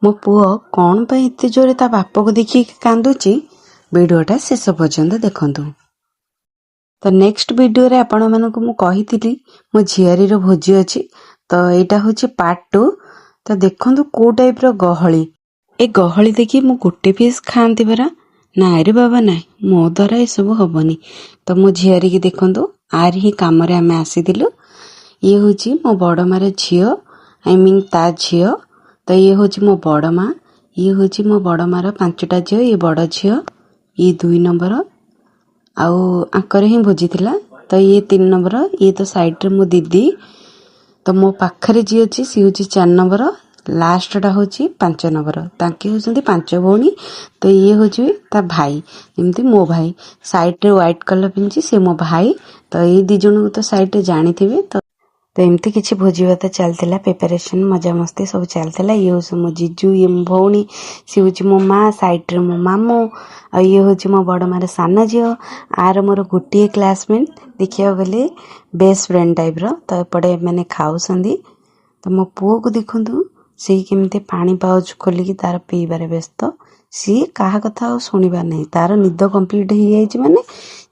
ମୋ ପୁଅ କ'ଣ ପାଇଁ ଏତେ ଜୋରେ ତା ବାପକୁ ଦେଖିକି କାନ୍ଦୁଛି ଭିଡ଼ିଓଟା ଶେଷ ପର୍ଯ୍ୟନ୍ତ ଦେଖନ୍ତୁ। ତ ନେକ୍ସଟ ଭିଡ଼ିଓରେ ଆପଣମାନଙ୍କୁ ମୁଁ କହିଥିଲି ମୋ ଝିଆରୀର ଭୋଜି ଅଛି, ତ ଏଇଟା ହେଉଛି ପାର୍ଟ 2। ତ ଦେଖନ୍ତୁ କୋଉ ଟାଇପ୍ର ଗହଳି। ଏ ଗହଳି ଦେଖି ମୁଁ ଗୋଟେ ପିସ୍ ଖାଆନ୍ତି ପରା। ନାଇଁ ରେ ବାବା ନାଇଁ, ମୋ ଦ୍ୱାରା ଏସବୁ ହବନି। ତ ମୋ ଝିଆରୀକି ଦେଖନ୍ତୁ, ଆର ହିଁ କାମରେ ଆମେ ଆସିଥିଲୁ। ଇଏ ହେଉଛି ମୋ ବଡ଼ ମାର ଝିଅ, ଆଇ ମିନ୍ ତା ଝିଅ। ତ ଇଏ ହେଉଛି ମୋ ବଡ଼ ମା, ଇଏ ହେଉଛି ମୋ ବଡ଼ ମାର 5ଟା ଝିଅ, ଇଏ ବଡ଼ ଝିଅ, ଇଏ 2 ନମ୍ବର, ଆଉ ଆଙ୍କର ହିଁ ଭୋଜି ଥିଲା। ତ ଇଏ 3 ନମ୍ବର, ଇଏ ତ ସାଇଡ଼ରେ ମୋ ଦିଦି। ତ ମୋ ପାଖରେ ଯିଏ ଅଛି ସିଏ ହେଉଛି 4 ନମ୍ବର, ଲାଷ୍ଟଟା ହେଉଛି 5 ନମ୍ବର। ତାଙ୍କେ ହେଉଛନ୍ତି 5 ଭଉଣୀ। ତ ଇଏ ହେଉଛି ତା ଭାଇ, ଯେମିତି ମୋ ଭାଇ। ସାଇଡ଼ରେ ହ୍ୱାଇଟ୍ କଲର୍ ପିନ୍ଧିଛି ସେ ମୋ ଭାଇ। ତ ଏଇ 2 ଜଣଙ୍କୁ ତ ସାଇଡ଼ରେ ଜାଣିଥିବେ। ତ ଏମିତି କିଛି ଭୋଜି ଭାତ ଚାଲିଥିଲା, ପ୍ରିପାରେସନ୍ ମଜାମସ୍ତି ସବୁ ଚାଲିଥିଲା। ଇଏ ହେଉଛି ମୋ ଜିଜୁ, ଇଏ ମୋ ଭଉଣୀ, ସିଏ ହେଉଛି ମୋ ମା, ସାଇଡ଼ରେ ମୋ ମାମୁଁ, ଆଉ ଇଏ ହେଉଛି ମୋ ବଡ଼ ମାର ସାନ ଝିଅ। ଆର ମୋର ଗୋଟିଏ କ୍ଲାସମେଟ୍, ଦେଖିବାକୁ ଗଲେ ବେଷ୍ଟ ଫ୍ରେଣ୍ଡ ଟାଇପ୍ର। ତ ଏପଟେ ଏମାନେ ଖାଉଛନ୍ତି। ତ ମୋ ପୁଅକୁ ଦେଖନ୍ତୁ, ସେଇ କେମିତି ପାଣି ପାଉଚ୍ ଖୋଲିକି ତାର ପିଇବାରେ ବ୍ୟସ୍ତ। ସିଏ କାହା କଥା ଆଉ ଶୁଣିବାର ନାହିଁ, ତାର ନିଦ କମ୍ପ୍ଲିଟ୍ ହେଇଯାଇଛି ମାନେ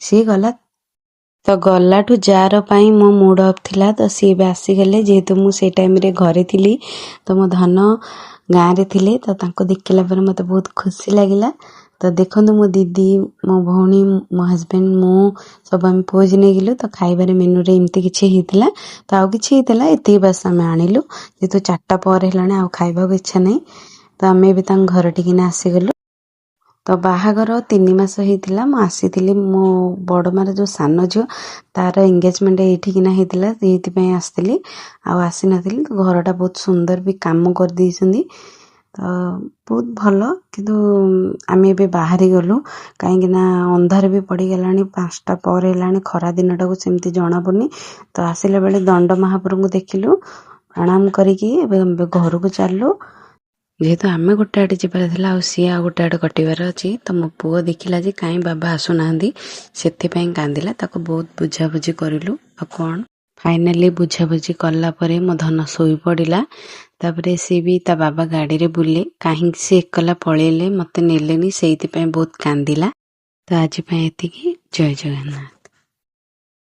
ସିଏ ଗଲା। ତ ଗଲାଠୁ ଯାର ପାଇଁ ମୋ ମୁଡ୍ ଅଫ୍ ଥିଲା, ତ ସିଏ ଏବେ ଆସିଗଲେ। ଯେହେତୁ ମୁଁ ସେଇ ଟାଇମ୍ରେ ଘରେ ଥିଲି, ତ ମୋ ଧନ ଗାଁରେ ଥିଲେ, ତ ତାଙ୍କୁ ଦେଖିଲା ପରେ ମୋତେ ବହୁତ ଖୁସି ଲାଗିଲା। ତ ଦେଖନ୍ତୁ ମୋ ଦିଦି, ମୋ ଭଉଣୀ, ମୋ ହଜବେଣ୍ଡ, ମୁଁ ସବୁ ଆମେ ପୋଜ୍ ନେଇଗଲୁ। ତ ଖାଇବାରେ ମେନୁରେ ଏମିତି କିଛି ହେଇଥିଲା, ତ ଆଉ କିଛି ହେଇଥିଲା ଏତିକି ବାସ୍ ଆମେ ଆଣିଲୁ। ଯେହେତୁ 4ଟା ପରେ ହେଲାଣି ଆଉ ଖାଇବାକୁ ଇଚ୍ଛା ନାହିଁ, ତ ଆମେ ଏବେ ତାଙ୍କ ଘର ଟିକିନା ଆସିଗଲୁ। ତ ବାହାଘର 3 ମାସ ହେଇଥିଲା, ମୁଁ ଆସିଥିଲି। ମୋ ବଡ଼ ମାର ଯେଉଁ ସାନ ଝିଅ, ତାର ଏଙ୍ଗେଜମେଣ୍ଟ ଏଇଠିକିନା ହେଇଥିଲା, ସେଇଥିପାଇଁ ଆସିଥିଲି, ଆଉ ଆସିନଥିଲି। ତ ଘରଟା ବହୁତ ସୁନ୍ଦର ବି କାମ କରିଦେଇଛନ୍ତି, ତ ବହୁତ ଭଲ। କିନ୍ତୁ ଆମେ ଏବେ ବାହାରି ଗଲୁ, କାହିଁକିନା ଅନ୍ଧାର ବି ପଡ଼ିଗଲାଣି, 5ଟା ପରେ ହେଲାଣି। ଖରା ଦିନଟାକୁ ସେମିତି ଜଣାପଡ଼ୁନି। ତ ଆସିଲା ବେଳେ ଦଣ୍ଡ ମହାପ୍ରଭୁଙ୍କୁ ଦେଖିଲୁ, ପ୍ରଣାମ କରିକି ଏବେ ଘରକୁ ଚାଲିଲୁ। ଯେହେତୁ ଆମେ ଗୋଟେ ଆଡ଼େ ଯିବାର ଥିଲା, ଆଉ ସିଏ ଆଉ ଗୋଟେ ଆଡ଼େ କଟିବାର ଅଛି। ତ ମୋ ପୁଅ ଦେଖିଲା ଯେ କାହିଁ ବାବା ଆସୁନାହାନ୍ତି, ସେଥିପାଇଁ କାନ୍ଦିଲା। ତାକୁ ବହୁତ ବୁଝାବୁଝି କରିଲୁ। ଆଉ କ'ଣ ଫାଇନାଲି ବୁଝାବୁଝି କଲା ପରେ ମୋ ଧନ ଶୋଇପଡ଼ିଲା। ତାପରେ ସିଏ ବି ତା ବାବା ଗାଡ଼ିରେ ବୁଲେ, କାହିଁକି ସେ ଏକଲା ପଳେଇଲେ, ମୋତେ ନେଲେନି, ସେଇଥିପାଇଁ ବହୁତ କାନ୍ଦିଲା। ତ ଆଜି ପାଇଁ ଏତିକି। ଜୟ ଜଗନ୍ନାଥ।